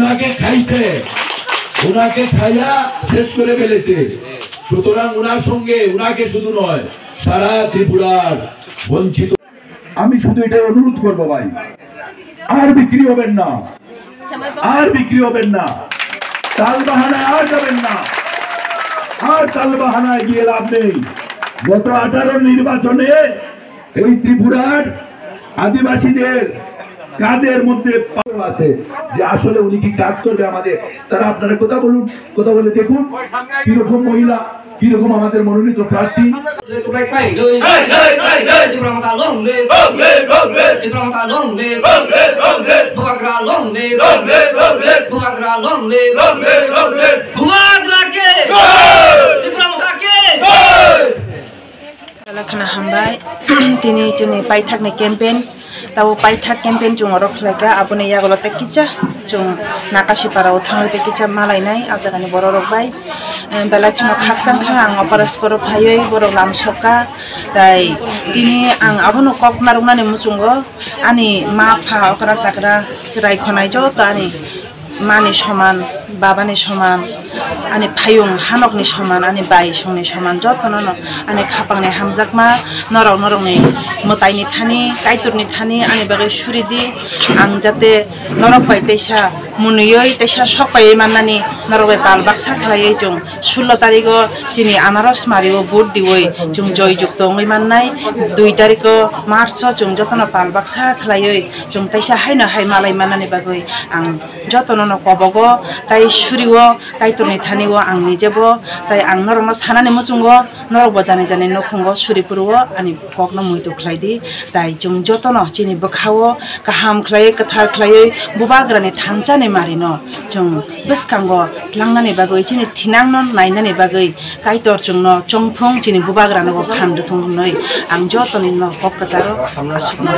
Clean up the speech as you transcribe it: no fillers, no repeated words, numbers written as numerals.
উনাকে খাইছে, উনাকে খাইয়া শেষ করে ফেলেছে। সুতরাং উনার সঙ্গে উনাকে শুধু নয় সারা ত্রিপুরার বঞ্চিত। আমি শুধু এটা অনুরোধ করবো ভাই, আর বিক্রি হবেন না, আর বিক্রি হবেন না, তাল বাহানায় আর যাবেন না, আর তাল বাহানায় গিয়ে লাভ নেই। গত 18 নির্বাচনে এই ত্রিপুরার আদিবাসীদের কাদের মধ্যে আছে যে আসলে উনি কি কাজ করবে আমাদের, তারা আপনারা কথা বলুন, কথা বলে দেখুন কিরকম মহিলা, কিরকম আমাদের মনোনীত প্রার্থী। hambai tini juni paithak ni campaign tau paithak campaign jung orok khlaika aboni yagolo tekicha jung nakasi para uthang tekicha malai nai ajagani borok bai belai khano khaksan khang operas koro phayoi borok lam soka tai tini ang abono kok narungnani muchungo ani ma pha okra chakra chirai khonai jo tani mani soman babani soman ani phayung hanokni soman ani bai songni soman jotono no ani khapangni hamjakma norok ni motaini thani kaiturni thani ani bagai suridi ang jate norok bai teisa munuyoi teisa sokai manani norok bai balbaksa khlaiei jung 16 tariko chini anaros mario vote dioi jung joy jukto ngai mannai 2 tariko march jung jotono balbaksa khlaiei jung teisa haina hai malai manani bagai ang jotono no kobogo tai suriwo kaiturni thaniwo ang nijebo tai ang norok sanani muchungo norok bojani jani nokhungo suripurwo ani kokno muitu khlaidi tai jung jotono chini bokhawo kaham khlai kathar khlai bubagrani thamchani marino jung beskango langnani bagoi chini thinangno nainani bagoi kaitor jungno chongthong chini bubagrani go phandu thong noi ang jotoni no kokkacharo asukno